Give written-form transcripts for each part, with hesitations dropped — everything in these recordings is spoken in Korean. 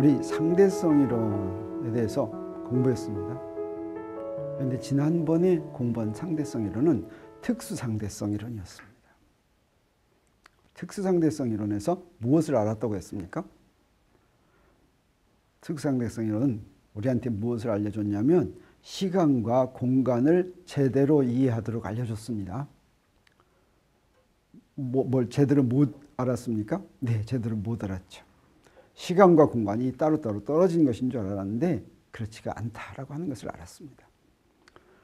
우리 상대성 이론에 대해서 공부했습니다. 그런데 지난번에 공부한 상대성 이론은 특수상대성 이론이었습니다. 특수상대성 이론에서 무엇을 알았다고 했습니까? 특수상대성 이론은 우리한테 무엇을 알려줬냐면 시간과 공간을 제대로 이해하도록 알려줬습니다. 뭘 제대로 못 알았습니까? 네, 제대로 못 알았죠. 시간과 공간이 따로따로 떨어진 것인 줄 알았는데 그렇지가 않다라고 하는 것을 알았습니다.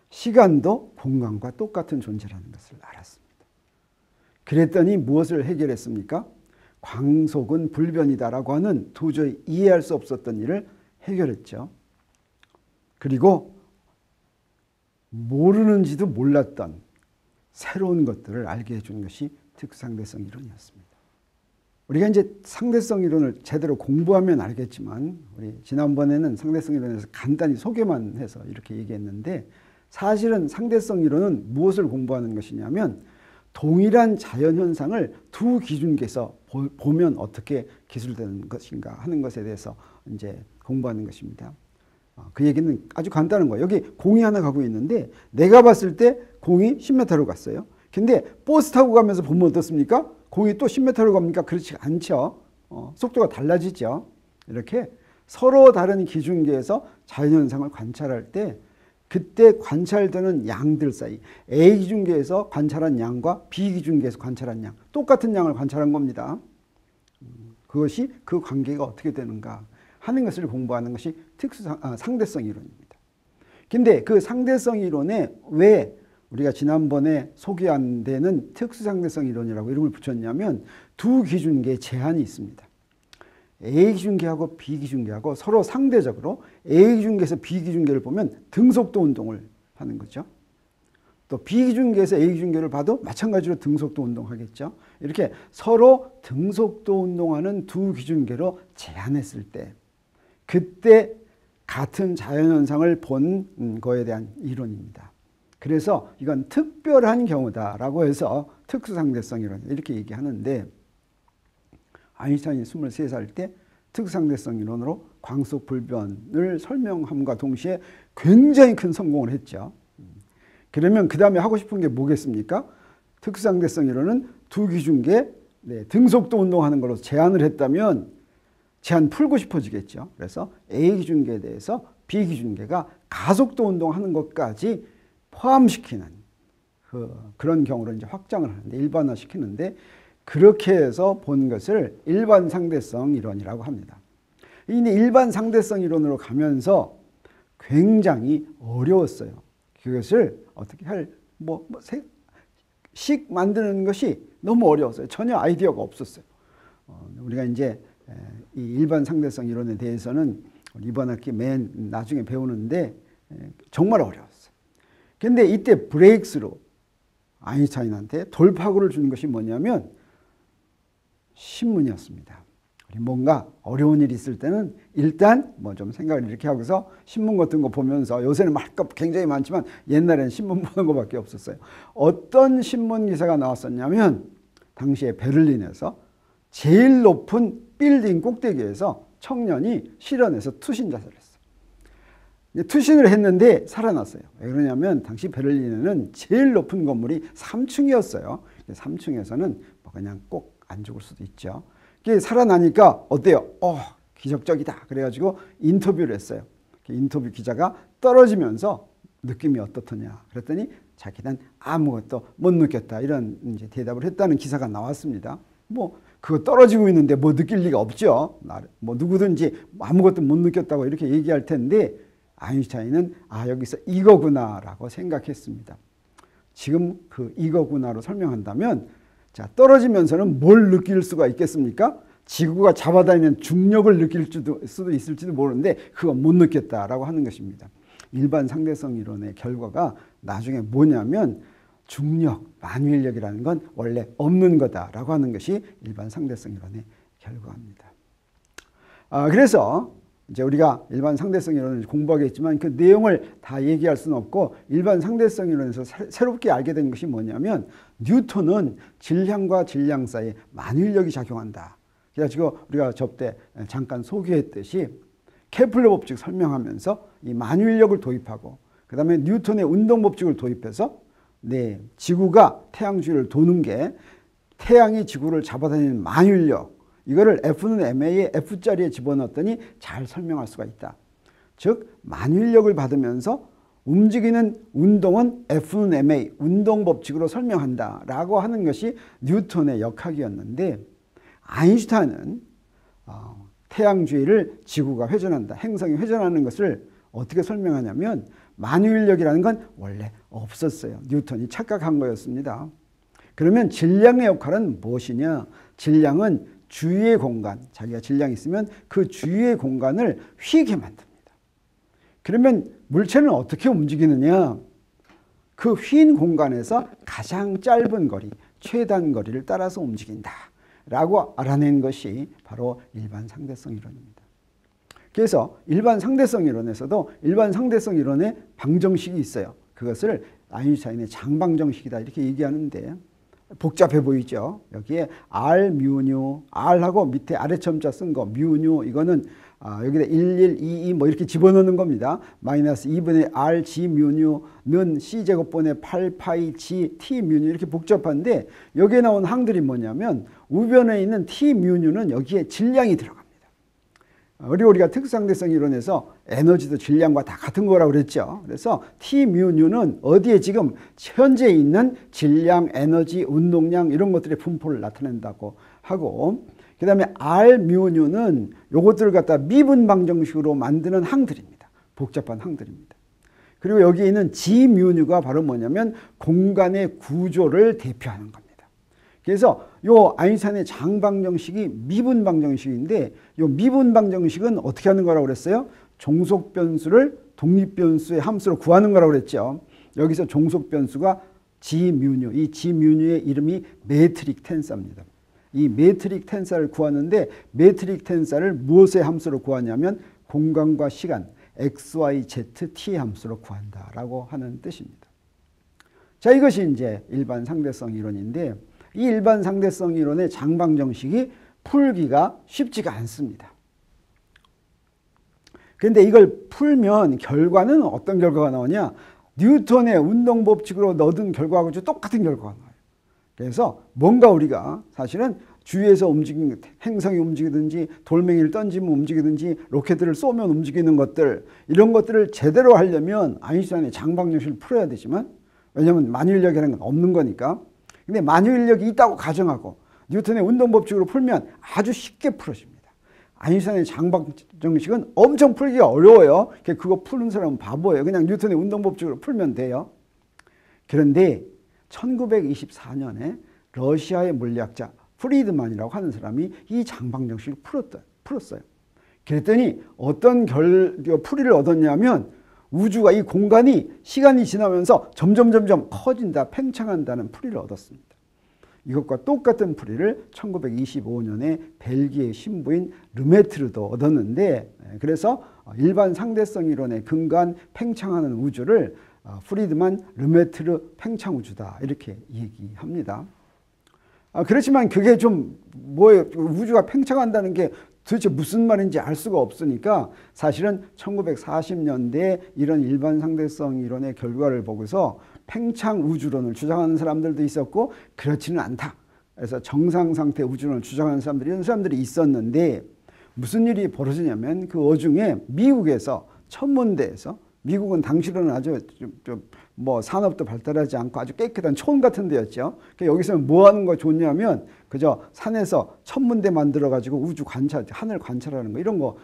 시간도 공간과 똑같은 존재라는 것을 알았습니다. 그랬더니 무엇을 해결했습니까? 광속은 불변이다라고 하는 도저히 이해할 수 없었던 일을 해결했죠. 그리고 모르는지도 몰랐던 새로운 것들을 알게 해준 것이 특수상대성 이론이었습니다. 우리가 이제 상대성 이론을 제대로 공부하면 알겠지만 우리 지난번에는 상대성 이론에서 간단히 소개만 해서 이렇게 얘기했는데 사실은 상대성 이론은 무엇을 공부하는 것이냐면 동일한 자연현상을 두 기준계에서 보면 어떻게 기술되는 것인가 하는 것에 대해서 이제 공부하는 것입니다. 그 얘기는 아주 간단한 거예요. 여기 공이 하나 가고 있는데 내가 봤을 때 공이 10m로 갔어요. 근데 버스 타고 가면서 보면 어떻습니까? 공이 또 10m로 갑니까? 그렇지 않죠. 속도가 달라지죠. 이렇게 서로 다른 기준계에서 자연현상을 관찰할 때 그때 관찰되는 양들 사이 A 기준계에서 관찰한 양과 B 기준계에서 관찰한 양 똑같은 양을 관찰한 겁니다. 그것이 그 관계가 어떻게 되는가 하는 것을 공부하는 것이 상대성 이론입니다. 근데 그 상대성 이론에 왜 우리가 지난번에 소개한 데는 특수상대성 이론이라고 이름을 붙였냐면 두 기준계에 제한이 있습니다. A 기준계하고 B 기준계하고 서로 상대적으로 A 기준계에서 B 기준계를 보면 등속도 운동을 하는 거죠. 또 B 기준계에서 A 기준계를 봐도 마찬가지로 등속도 운동하겠죠. 이렇게 서로 등속도 운동하는 두 기준계로 제한했을 때 그때 같은 자연현상을 본 거에 대한 이론입니다. 그래서 이건 특별한 경우다라고 해서 특수상대성 이론 이렇게 얘기하는데 아인슈타인이 23살 때 특수상대성 이론으로 광속 불변을 설명함과 동시에 굉장히 큰 성공을 했죠. 그러면 그 다음에 하고 싶은 게 뭐겠습니까? 특수상대성 이론은 두 기준계 등속도 운동하는 걸로 제한을 했다면 제한 풀고 싶어지겠죠. 그래서 A 기준계에 대해서 B 기준계가 가속도 운동하는 것까지 포함시키는 그런 경우로 이제 확장을 하는데 일반화시키는데 그렇게 해서 본 것을 일반 상대성 이론이라고 합니다. 이 일반 상대성 이론으로 가면서 굉장히 어려웠어요. 그것을 어떻게 식 만드는 것이 너무 어려웠어요. 전혀 아이디어가 없었어요. 우리가 이제 이 일반 상대성 이론에 대해서는 이번 학기 맨 나중에 배우는데 정말 어려웠어요. 근데 이때 브레이크스루 아인슈타인한테 돌파구를 준 것이 뭐냐면 신문이었습니다. 뭔가 어려운 일이 있을 때는 일단 좀 생각을 이렇게 하고서 신문 같은 거 보면서 요새는 말 것 굉장히 많지만 옛날에는 신문 보는 것밖에 없었어요. 어떤 신문 기사가 나왔었냐면 당시에 베를린에서 제일 높은 빌딩 꼭대기에서 청년이 실현해서 투신 자살을 했어요. 투신을 했는데 살아났어요. 왜 그러냐면 당시 베를린에는 제일 높은 건물이 3층이었어요. 3층에서는 그냥 꼭 안 죽을 수도 있죠. 살아나니까 어때요? 기적적이다. 그래가지고 인터뷰를 했어요. 인터뷰 기자가 떨어지면서 느낌이 어떻더냐. 그랬더니 자기는 아무것도 못 느꼈다. 이런 이제 대답을 했다는 기사가 나왔습니다. 그거 떨어지고 있는데 느낄 리가 없죠. 누구든지 아무것도 못 느꼈다고 이렇게 얘기할 텐데 아인슈타인은 여기서 이거구나라고 생각했습니다. 지금 그 이거구나로 설명한다면 자, 떨어지면서는 뭘 느낄 수가 있겠습니까? 지구가 잡아다니는 중력을 느낄 수도 있을지도 모르는데 그건 못 느꼈다라고 하는 것입니다. 일반 상대성 이론의 결과가 나중에 뭐냐면 중력, 만유인력이라는 건 원래 없는 거다라고 하는 것이 일반 상대성 이론의 결과입니다. 그래서 이제 우리가 일반 상대성 이론을 공부하겠지만 그 내용을 다 얘기할 수는 없고 일반 상대성 이론에서 새롭게 알게 된 것이 뭐냐면 뉴턴은 질량과 질량 사이에 만유인력이 작용한다. 그래서 지금 우리가 접대 잠깐 소개했듯이 케플러 법칙 설명하면서 이 만유인력을 도입하고 그 다음에 뉴턴의 운동법칙을 도입해서 지구가 태양 주위를 도는 게 태양이 지구를 잡아다니는 만유인력, 이거를 F는 ma에 F자리에 집어넣었더니 잘 설명할 수가 있다. 즉 만유인력을 받으면서 움직이는 운동은 F는 ma, 운동법칙으로 설명한다 라고 하는 것이 뉴턴의 역학이었는데, 아인슈타인은 태양 주위를 지구가 회전한다, 행성이 회전하는 것을 어떻게 설명하냐면 만유인력이라는 건 원래 없었어요. 뉴턴이 착각한 거였습니다. 그러면 질량의 역할은 무엇이냐? 질량은 주위의 공간, 자기가 질량이 있으면 그 주위의 공간을 휘게 만듭니다. 그러면 물체는 어떻게 움직이느냐? 그 휜 공간에서 가장 짧은 거리, 최단 거리를 따라서 움직인다 라고 알아낸 것이 바로 일반 상대성 이론입니다. 그래서 일반 상대성 이론에서도 일반 상대성 이론의 방정식이 있어요. 그것을 아인슈타인의 장방정식이다 이렇게 얘기하는데, 복잡해 보이죠. 여기에 R, 뮤뉴, R하고 밑에 아래첨자 쓴 거 뮤뉴, 이거는 여기다 11, 22 뭐 이렇게 집어넣는 겁니다. 마이너스 2분의 R, G 뮤뉴는 C제곱분의 8파이 G, T 뮤뉴, 이렇게 복잡한데 여기에 나온 항들이 뭐냐면 우변에 있는 T 뮤뉴는 여기에 질량이 들어갑니다. 우리가 특수상대성 이론에서 에너지도 질량과 다 같은 거라고 그랬죠. 그래서 T 뮤뉴는 어디에 지금 현재 있는 질량, 에너지, 운동량 이런 것들의 분포를 나타낸다고 하고, 그 다음에 R 뮤뉴는 요것들을 갖다 미분방정식으로 만드는 항들입니다. 복잡한 항들입니다. 그리고 여기 있는 G 뮤뉴가 바로 뭐냐면 공간의 구조를 대표하는 겁니다. 그래서 요 아인슈타인의 장방정식이 미분방정식인데, 요 미분방정식은 어떻게 하는 거라고 그랬어요? 종속변수를 독립변수의 함수로 구하는 거라고 그랬죠. 여기서 종속변수가 G 뮤뉴, 이 G 뮤뉴의 이름이 메트릭 텐서입니다. 이 메트릭 텐서를 구하는데, 메트릭 텐서를 무엇의 함수로 구하냐면 공간과 시간, x, y, z, t의 함수로 구한다라고 하는 뜻입니다. 자, 이것이 이제 일반 상대성 이론인데, 이 일반 상대성 이론의 장방정식이 풀기가 쉽지가 않습니다. 그런데 이걸 풀면 결과는 어떤 결과가 나오냐? 뉴턴의 운동법칙으로 얻은 결과하고 똑같은 결과가 나와요. 그래서 뭔가 우리가 사실은 주위에서 움직이는, 행성이 움직이든지 돌멩이를 던지면 움직이든지 로켓을 쏘면 움직이는 것들, 이런 것들을 제대로 하려면 아인슈타인의 장방정식을 풀어야 되지만, 왜냐하면 만유인력이라는 건 없는 거니까. 근데 만유인력이 있다고 가정하고 뉴턴의 운동법칙으로 풀면 아주 쉽게 풀어집니다. 아인슈타인의 장방정식은 엄청 풀기가 어려워요. 그거 푸는 사람은 바보예요. 그냥 뉴턴의 운동법칙으로 풀면 돼요. 그런데 1924년에 러시아의 물리학자 프리드만이라고 하는 사람이 이 장방정식을 풀었어요. 그랬더니 어떤 풀이를 얻었냐면, 우주가, 이 공간이 시간이 지나면서 점점 커진다, 팽창한다는 풀이를 얻었습니다. 이것과 똑같은 풀이를 1925년에 벨기에 신부인 르메트르도 얻었는데, 그래서 일반 상대성 이론에 근거한 팽창하는 우주를 프리드만 르메트르 팽창 우주다 이렇게 얘기합니다. 그렇지만 그게 좀 뭐예요? 우주가 팽창한다는 게 도대체 무슨 말인지 알 수가 없으니까 사실은 1940년대에 이런 일반 상대성 이론의 결과를 보고서 팽창 우주론을 주장하는 사람들도 있었고 그렇지는 않다. 그래서 정상 상태 우주론을 주장하는 사람들이, 이런 사람들이 있었는데, 무슨 일이 벌어지냐면 그 와중에 미국에서 천문대에서, 미국은 당시로는 아주 뭐 산업도 발달하지 않고 아주 깨끗한 촌 같은 데였죠. 여기서 뭐 하는 거 좋냐면 그저 산에서 천문대 만들어 가지고 우주 관찰, 하늘 관찰하는 거, 이런 거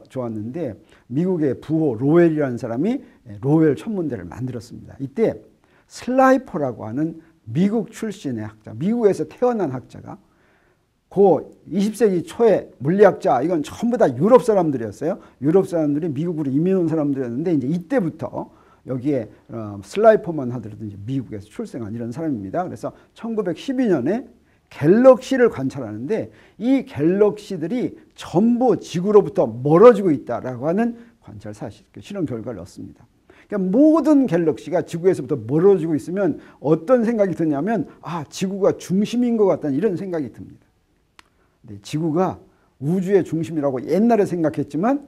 좋았는데, 미국의 부호 로웰이라는 사람이 로웰 천문대를 만들었습니다. 이때 슬라이퍼라고 하는 미국 출신의 학자, 미국에서 태어난 학자가, 그 20세기 초에 물리학자, 이건 전부 다 유럽 사람들이었어요. 유럽 사람들이 미국으로 이민 온 사람들이었는데, 이제 이때부터 여기에 슬라이퍼만 하더라도 이제 미국에서 출생한 이런 사람입니다. 그래서 1912년에 갤럭시를 관찰하는데, 이 갤럭시들이 전부 지구로부터 멀어지고 있다라고 하는 관찰 사실, 실험 결과를 얻습니다. 그러니까 모든 갤럭시가 지구에서부터 멀어지고 있으면 어떤 생각이 드냐면, 지구가 중심인 것 같다는 이런 생각이 듭니다. 지구가 우주의 중심이라고 옛날에 생각했지만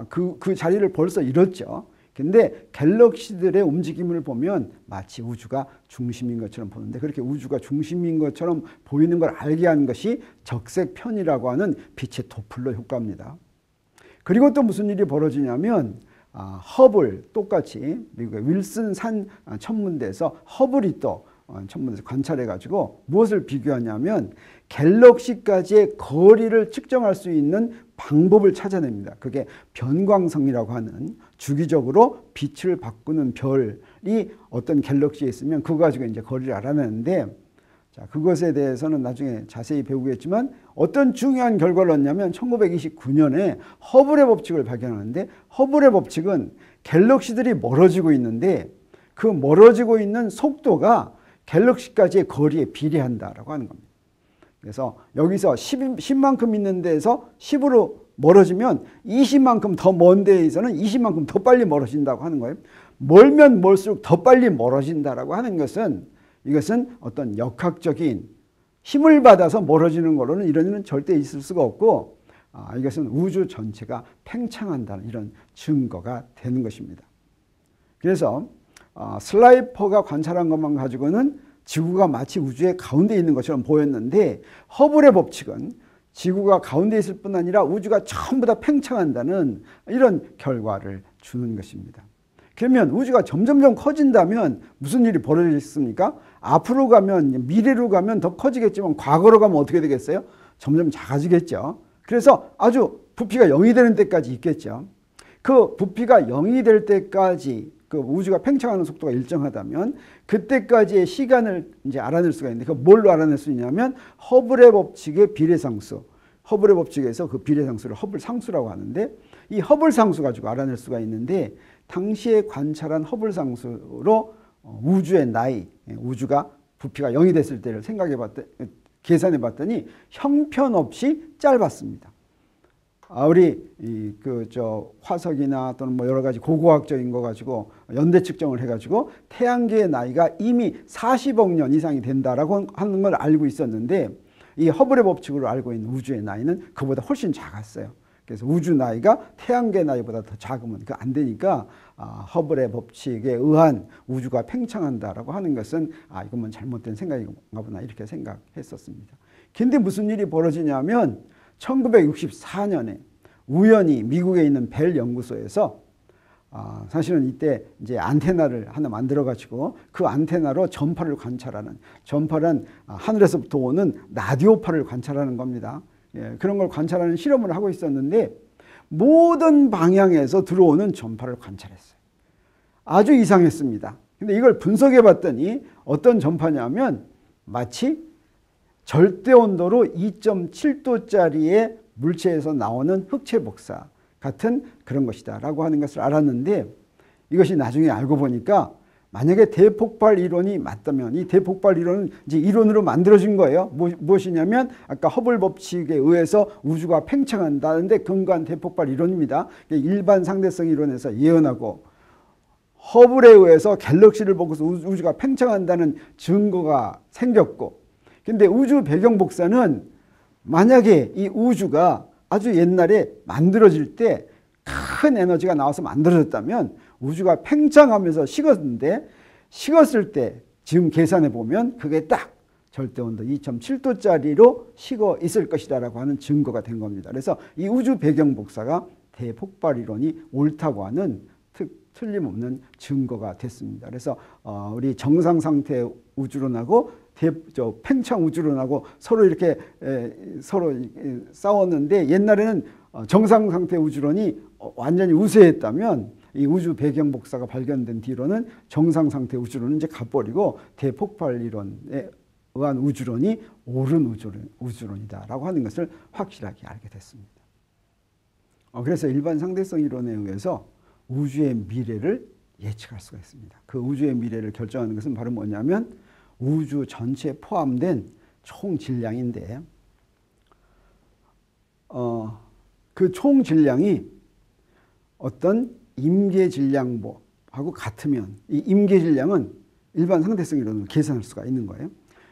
그 자리를 벌써 잃었죠. 근데 갤럭시들의 움직임을 보면 마치 우주가 중심인 것처럼 보는데, 그렇게 우주가 중심인 것처럼 보이는 걸 알게 한 것이 적색편이라고 하는 빛의 도플러 효과입니다. 그리고 또 무슨 일이 벌어지냐면 허블, 똑같이 미국의 윌슨 산 천문대에서 허블이 또 천문대에서 관찰해가지고 무엇을 비교하냐면 갤럭시까지의 거리를 측정할 수 있는 방법을 찾아냅니다. 그게 변광성이라고 하는 주기적으로 빛을 바꾸는 별이 어떤 갤럭시에 있으면 그거 가지고 이제 거리를 알아내는데, 자, 그것에 대해서는 나중에 자세히 배우겠지만 어떤 중요한 결과를 얻냐면 1929년에 허블의 법칙을 발견하는데, 허블의 법칙은 갤럭시들이 멀어지고 있는데 그 멀어지고 있는 속도가 갤럭시까지의 거리에 비례한다라고 하는 겁니다. 그래서 여기서 10만큼 있는 데에서 10으로 멀어지면 20만큼 더 먼 데에서는 20만큼 더 빨리 멀어진다고 하는 거예요. 멀면 멀수록 더 빨리 멀어진다라고 하는 것은, 이것은 어떤 역학적인 힘을 받아서 멀어지는 거로는 이런 일은 절대 있을 수가 없고, 이것은 우주 전체가 팽창한다는 이런 증거가 되는 것입니다. 그래서 슬라이퍼가 관찰한 것만 가지고는 지구가 마치 우주의 가운데 있는 것처럼 보였는데, 허블의 법칙은 지구가 가운데 있을 뿐 아니라 우주가 전부 다 팽창한다는 이런 결과를 주는 것입니다. 그러면 우주가 점점점 커진다면 무슨 일이 벌어지겠습니까? 앞으로 가면, 미래로 가면 더 커지겠지만 과거로 가면 어떻게 되겠어요? 점점 작아지겠죠. 그래서 아주 부피가 0이 되는 때까지 있겠죠. 그 부피가 0이 될 때까지 그 우주가 팽창하는 속도가 일정하다면 그때까지의 시간을 이제 알아낼 수가 있는데, 그 뭘로 알아낼 수 있냐면 허블의 법칙의 비례상수, 허블의 법칙에서 그 비례상수를 허블 상수라고 하는데, 이 허블 상수 가지고 알아낼 수가 있는데, 당시에 관찰한 허블 상수로 우주의 나이, 우주가 부피가 0이 됐을 때를 계산해 봤더니 형편없이 짧았습니다. 우리 화석이나 또는 뭐 여러 가지 고고학적인 거 가지고 연대 측정을 해가지고 태양계의 나이가 이미 40억 년 이상이 된다라고 하는 걸 알고 있었는데, 이 허블의 법칙으로 알고 있는 우주의 나이는 그보다 훨씬 작았어요. 그래서 우주 나이가 태양계 나이보다 더 작으면 그 안 되니까 허블의 법칙에 의한 우주가 팽창한다라고 하는 것은 이건 잘못된 생각인가 보나 이렇게 생각했었습니다. 근데 무슨 일이 벌어지냐면 1964년에 우연히 미국에 있는 벨 연구소에서 사실은 이때 이제 안테나를 하나 만들어 가지고 그 안테나로 전파를 관찰하는, 전파는 하늘에서부터 오는 라디오파를 관찰하는 겁니다. 그런 걸 관찰하는 실험을 하고 있었는데 모든 방향에서 들어오는 전파를 관찰했어요. 아주 이상했습니다. 근데 이걸 분석해 봤더니 어떤 전파냐면 마치 절대 온도로 2.7도짜리의 물체에서 나오는 흑체 복사 같은 그런 것이다 라고 하는 것을 알았는데, 이것이 나중에 알고 보니까 만약에 대폭발 이론이 맞다면 이 대폭발 이론은 이제 이론으로 만들어진 거예요. 무엇이냐면 아까 허블 법칙에 의해서 우주가 팽창한다는데 근거한 대폭발 이론입니다. 일반 상대성 이론에서 예언하고 허블에 의해서 갤럭시를 보고서 우주가 팽창한다는 증거가 생겼고, 근데 우주 배경 복사는 만약에 이 우주가 아주 옛날에 만들어질 때 큰 에너지가 나와서 만들어졌다면 우주가 팽창하면서 식었는데, 식었을 때 지금 계산해 보면 그게 딱 절대온도 2.7도짜리로 식어 있을 것이다라고 하는 증거가 된 겁니다. 그래서 이 우주 배경 복사가 대폭발 이론이 옳다고 하는 틀림없는 증거가 됐습니다. 그래서 우리 정상 상태 우주론하고 팽창 우주론하고 서로 이렇게 서로 싸웠는데, 옛날에는 정상 상태 우주론이 완전히 우세했다면 이 우주 배경 복사가 발견된 뒤로는 정상 상태 우주론은 이제 가버리고 대폭발 이론에 의한 우주론이 옳은 우주론이다라고 하는 것을 확실하게 알게 됐습니다. 그래서 일반 상대성 이론에 의해서 우주의 미래를 예측할 수가 있습니다. 그 우주의 미래를 결정하는 것은 바로 뭐냐면 우주 전체에 포함된 총 질량인데, 그 총 질량이 어떤 임계 질량하고 같으면 이 임계 질량은 일반 상대성 이론으로 계산할 수가 있는 거예요.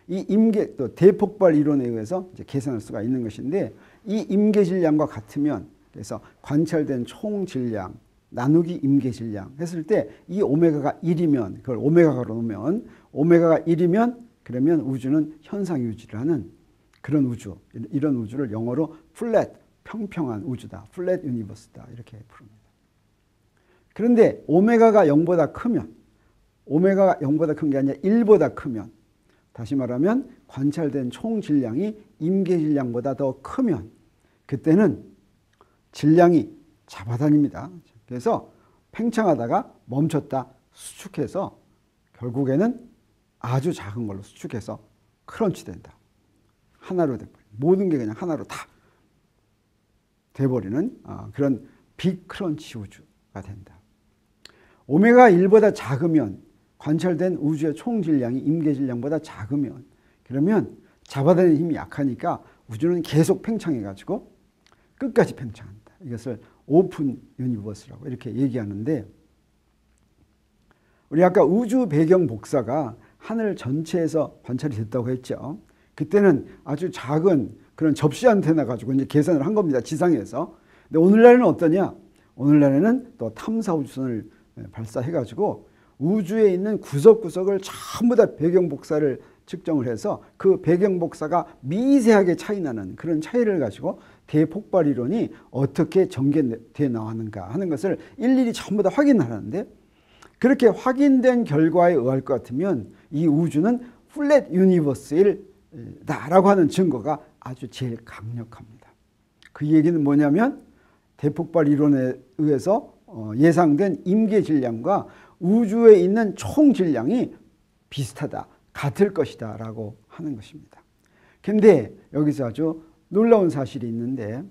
이 임계 또 대폭발 이론에 의해서 이제 계산할 수가 있는 것인데 이 임계 질량과 같으면 그래서 관찰된 총 질량 나누기 임계 질량 했을 때 이 오메가가 1이면 그걸 오메가로 놓으면 오메가가 1이면 그러면 우주는 현상 유지를 하는 그런 우주 이런 우주를 영어로 플랫 평평한 우주다. 플랫 유니버스다. 이렇게 부릅니다. 그런데 오메가가 0보다 크면 오메가가 0보다 큰 게 아니라 1보다 크면 다시 말하면 관찰된 총 질량이 임계 질량보다 더 크면 그때는 질량이 잡아다닙니다. 그래서 팽창하다가 멈췄다 수축해서 결국에는 아주 작은 걸로 수축해서 크런치 된다. 하나로 돼버려. 모든 게 그냥 하나로 다 돼버리는 그런 빅 크런치 우주가 된다. 오메가 1보다 작으면 관찰된 우주의 총 질량이 임계 질량보다 작으면 그러면 잡아다니는 힘이 약하니까 우주는 계속 팽창해가지고 끝까지 팽창한다. 이것을 오픈 유니버스라고 이렇게 얘기하는데 우리 아까 우주 배경 복사가 하늘 전체에서 관찰이 됐다고 했죠. 그때는 아주 작은 그런 접시 안테나 가지고 이제 계산을 한 겁니다. 지상에서. 근데 오늘날에는 어떠냐? 오늘날에는 또 탐사 우주선을 발사해가지고 우주에 있는 구석구석을 전부 다 배경 복사를 측정을 해서 그 배경 복사가 미세하게 차이나는 그런 차이를 가지고 대폭발 이론이 어떻게 전개되어 나왔는가 하는 것을 일일이 전부 다 확인하는데 그렇게 확인된 결과에 의할 것 같으면 이 우주는 플랫 유니버스이다라고 하는 증거가 아주 제일 강력합니다. 그 얘기는 뭐냐면 대폭발 이론에 의해서 예상된 임계 질량과 우주에 있는 총 질량이 비슷하다, 같을 것이다 라고 하는 것입니다. 근데 여기서 아주 놀라운 사실이 있는데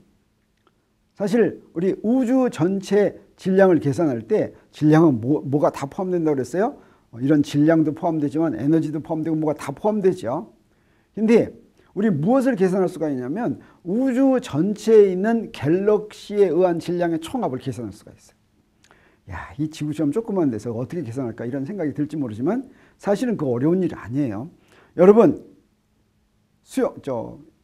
사실 우리 우주 전체 질량을 계산할 때 질량은 뭐가 다 포함된다고 그랬어요? 이런 질량도 포함되지만 에너지도 포함되고 뭐가 다 포함되죠. 근데 우리 무엇을 계산할 수가 있냐면 우주 전체에 있는 갤럭시에 의한 질량의 총합을 계산할 수가 있어요. 야, 이 지구처럼 조그만 데서 어떻게 계산할까 이런 생각이 들지 모르지만 사실은 그 어려운 일이 아니에요. 여러분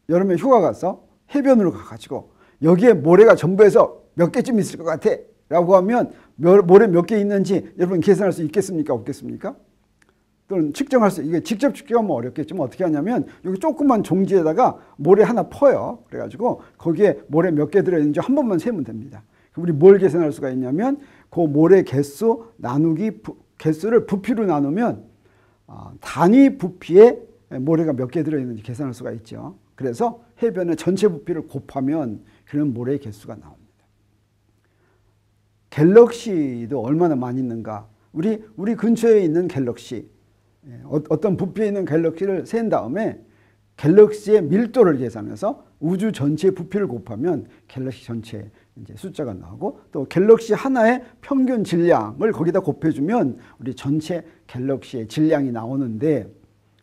여름에 휴가 가서 해변으로 가가지고 여기에 모래가 전부해서 몇 개쯤 있을 것 같아 라고 하면 모래 몇 개 있는지 여러분 계산할 수 있겠습니까? 없겠습니까? 또는 측정할 수, 이게 직접 측정하면 어렵겠지만 어떻게 하냐면 여기 조그만 종지에다가 모래 하나 퍼요. 그래가지고 거기에 모래 몇 개 들어있는지 한 번만 세면 됩니다. 우리 뭘 계산할 수가 있냐면 그 모래 개수 나누기 개수를 부피로 나누면 단위 부피에 모래가 몇 개 들어있는지 계산할 수가 있죠. 그래서 해변의 전체 부피를 곱하면 그런 모래의 개수가 나옵니다. 갤럭시도 얼마나 많이 있는가. 우리 근처에 있는 갤럭시, 어떤 부피에 있는 갤럭시를 센 다음에 갤럭시의 밀도를 계산해서 우주 전체 부피를 곱하면 갤럭시 전체 이제 숫자가 나오고 또 갤럭시 하나의 평균 질량을 거기다 곱해주면 우리 전체 갤럭시의 질량이 나오는데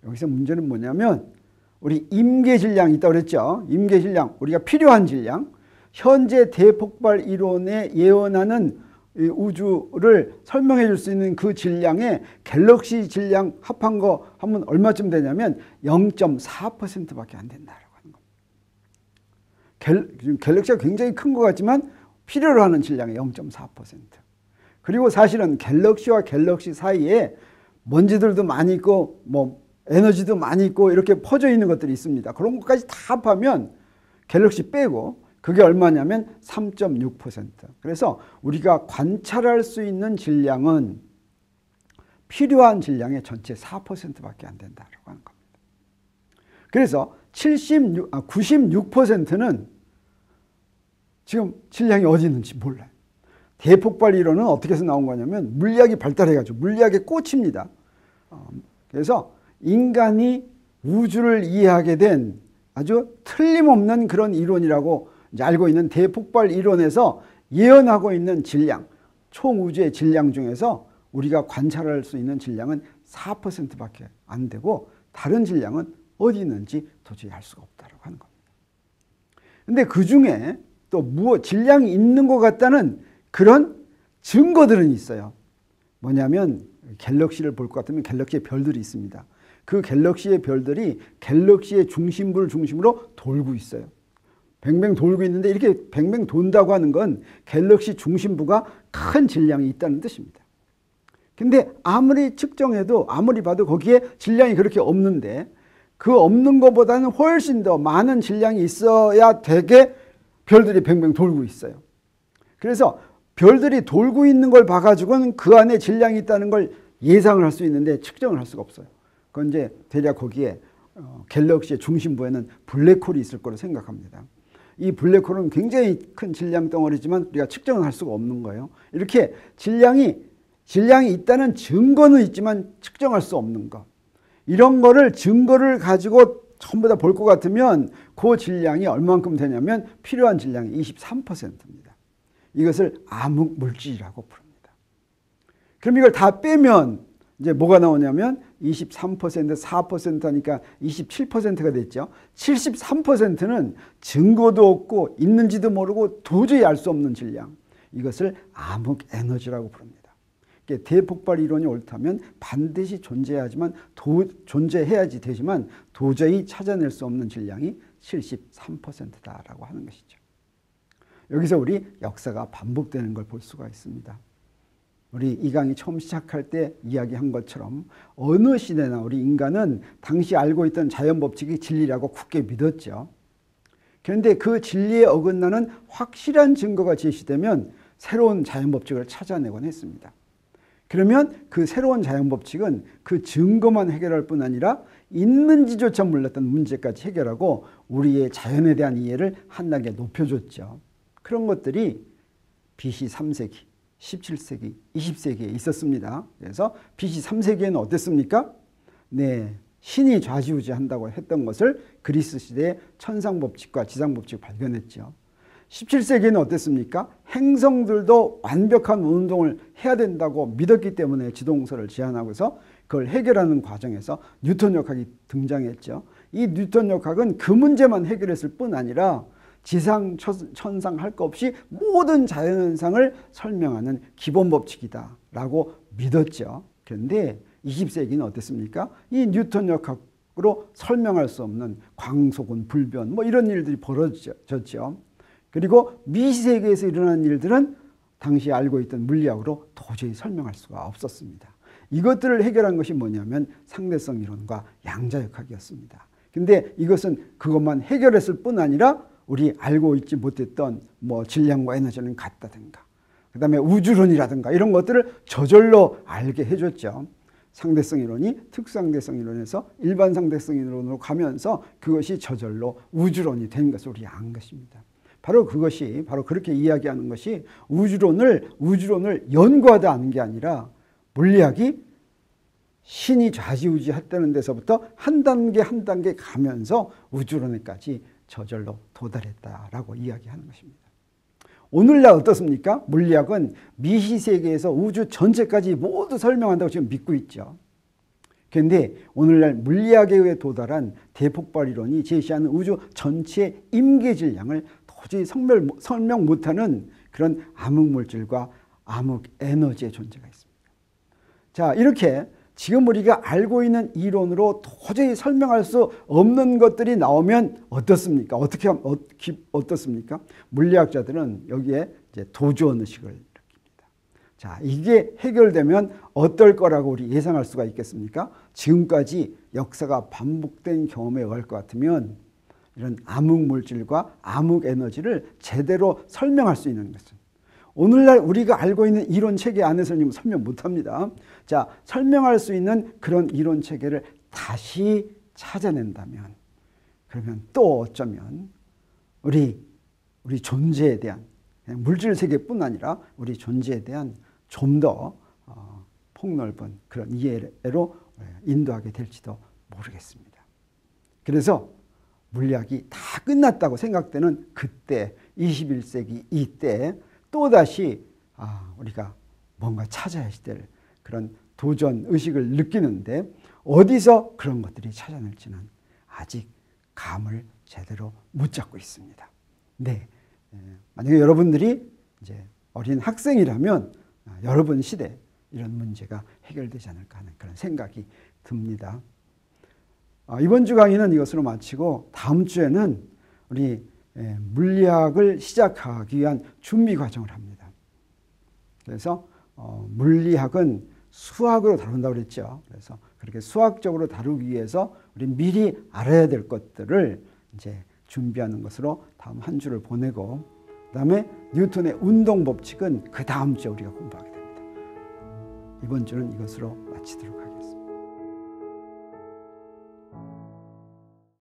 여기서 문제는 뭐냐면 우리 임계 질량이 있다고 그랬죠. 임계 질량, 우리가 필요한 질량, 현재 대폭발 이론에 예언하는 이 우주를 설명해 줄 수 있는 그 질량에 갤럭시 질량 합한 거 하면 얼마쯤 되냐면 0.4%밖에 안 된다라고 하는 겁니다. 갤럭시가 굉장히 큰 것 같지만 필요로 하는 질량의 0.4%. 그리고 사실은 갤럭시와 갤럭시 사이에 먼지들도 많이 있고 뭐 에너지도 많이 있고 이렇게 퍼져 있는 것들이 있습니다. 그런 것까지 다 합하면 갤럭시 빼고 그게 얼마냐면 3.6%. 그래서 우리가 관찰할 수 있는 질량은 필요한 질량의 전체 4%밖에 안 된다고 하는 겁니다. 그래서 96%는 지금 질량이 어디 있는지 몰라요. 대폭발 이론은 어떻게 해서 나온 거냐면 물리학이 발달해가지고 물리학의 꽃입니다. 그래서 인간이 우주를 이해하게 된 아주 틀림없는 그런 이론이라고 이제 알고 있는 대폭발 이론에서 예언하고 있는 질량, 총 우주의 질량 중에서 우리가 관찰할 수 있는 질량은 4%밖에 안 되고 다른 질량은 어디 있는지 도저히 알 수가 없다고 하는 겁니다. 근데 그 중에 또 질량이 있는 것 같다는 그런 증거들은 있어요. 뭐냐면 갤럭시를 볼 것 같으면 갤럭시에 별들이 있습니다. 그 갤럭시의 별들이 갤럭시의 중심부를 중심으로 돌고 있어요. 뱅뱅 돌고 있는데 이렇게 뱅뱅 돈다고 하는 건 갤럭시 중심부가 큰 질량이 있다는 뜻입니다. 근데 아무리 측정해도 아무리 봐도 거기에 질량이 그렇게 없는데 그 없는 것보다는 훨씬 더 많은 질량이 있어야 되게 별들이 뱅뱅 돌고 있어요. 그래서 별들이 돌고 있는 걸 봐가지고는 그 안에 질량이 있다는 걸 예상을 할 수 있는데 측정을 할 수가 없어요. 그건 이제 대략 거기에 갤럭시의 중심부에는 블랙홀이 있을 거로 생각합니다. 이 블랙홀은 굉장히 큰 질량 덩어리지만 우리가 측정을 할 수가 없는 거예요. 이렇게 질량이 있다는 증거는 있지만 측정할 수 없는 것. 이런 거를 증거를 가지고 전부 다 볼 것 같으면 그 질량이 얼마만큼 되냐면 필요한 질량이 23%입니다. 이것을 암흑 물질이라고 부릅니다. 그럼 이걸 다 빼면 이제 뭐가 나오냐면 23%, 4% 하니까 27%가 됐죠. 73%는 증거도 없고 있는지도 모르고 도저히 알 수 없는 질량. 이것을 암흑 에너지라고 부릅니다. 대폭발 이론이 옳다면 반드시 존재해야지 되지만 도저히 찾아낼 수 없는 질량이 73%다라고 하는 것이죠. 여기서 우리 역사가 반복되는 걸 볼 수가 있습니다. 우리 이 강의 처음 시작할 때 이야기한 것처럼 어느 시대나 우리 인간은 당시 알고 있던 자연 법칙이 진리라고 굳게 믿었죠. 그런데 그 진리에 어긋나는 확실한 증거가 제시되면 새로운 자연 법칙을 찾아내곤 했습니다. 그러면 그 새로운 자연 법칙은 그 증거만 해결할 뿐 아니라 있는지조차 몰랐던 문제까지 해결하고 우리의 자연에 대한 이해를 한 단계 높여줬죠. 그런 것들이 BC 3세기, 17세기, 20세기에 있었습니다. 그래서 BC 3세기에는 어땠습니까? 네, 신이 좌지우지한다고 했던 것을 그리스 시대의 천상법칙과 지상법칙을 발견했죠. 17세기에는 어땠습니까? 행성들도 완벽한 운동을 해야 된다고 믿었기 때문에 지동설을 제안하고서 그걸 해결하는 과정에서 뉴턴 역학이 등장했죠. 이 뉴턴 역학은 그 문제만 해결했을 뿐 아니라 지상, 천상 할 것 없이 모든 자연현상을 설명하는 기본 법칙이다라고 믿었죠. 그런데 20세기는 어땠습니까? 이 뉴턴 역학으로 설명할 수 없는 광속운, 불변 뭐 이런 일들이 벌어졌죠. 그리고 미시세계에서 일어난 일들은 당시 알고 있던 물리학으로 도저히 설명할 수가 없었습니다. 이것들을 해결한 것이 뭐냐면 상대성 이론과 양자역학이었습니다. 근데 이것은 그것만 해결했을 뿐 아니라 우리 알고 있지 못했던 뭐 질량과 에너지는 같다든가 그 다음에 우주론이라든가 이런 것들을 저절로 알게 해줬죠. 상대성 이론이 특상대성 이론에서 일반 상대성 이론으로 가면서 그것이 저절로 우주론이 된 것을 우리 안 것입니다. 바로 그것이 바로 그렇게 이야기하는 것이 우주론을 연구하다 하는 게 아니라 물리학이 신이 좌지우지했다는 데서부터 한 단계 한 단계 가면서 우주론에까지 저절로 도달했다라고 이야기하는 것입니다. 오늘날 어떻습니까? 물리학은 미시세계에서 우주 전체까지 모두 설명한다고 지금 믿고 있죠. 그런데 오늘날 물리학에 의해 도달한 대폭발 이론이 제시하는 우주 전체의 임계 질량을 도저히 설명 못하는 그런 암흑물질과 암흑에너지의 존재가 있습니다. 자, 이렇게 지금 우리가 알고 있는 이론으로 도저히 설명할 수 없는 것들이 나오면 어떻습니까? 어떻습니까? 물리학자들은 여기에 이제 도주원 의식을 느낍니다. 자, 이게 해결되면 어떨 거라고 우리 예상할 수가 있겠습니까? 지금까지 역사가 반복된 경험에 의할 것 같으면 이런 암흑물질과 암흑에너지를 제대로 설명할 수 있는 것은 오늘날 우리가 알고 있는 이론 체계 안에서는 설명 못합니다. 자, 설명할 수 있는 그런 이론 체계를 다시 찾아낸다면 그러면 또 어쩌면 우리 존재에 대한 물질 세계뿐 아니라 우리 존재에 대한 좀 더 폭넓은 그런 이해로 인도하게 될지도 모르겠습니다. 그래서 물리학이 다 끝났다고 생각되는 그때 21세기 이때 또다시 우리가 뭔가 찾아야 될 그런 도전 의식을 느끼는데 어디서 그런 것들이 찾아낼지는 아직 감을 제대로 못 잡고 있습니다. 네, 만약에 여러분들이 이제 어린 학생이라면 여러분 시대 이런 문제가 해결되지 않을까 하는 그런 생각이 듭니다. 이번 주 강의는 이것으로 마치고 다음 주에는 우리 물리학을 시작하기 위한 준비 과정을 합니다. 그래서 물리학은 수학으로 다룬다고 그랬죠. 그래서 그렇게 수학적으로 다루기 위해서 우리 미리 알아야 될 것들을 이제 준비하는 것으로 다음 한 주를 보내고, 그다음에 뉴턴의 운동 법칙은 그 다음 주에 우리가 공부하게 됩니다. 이번 주는 이것으로 마치도록 하겠습니다.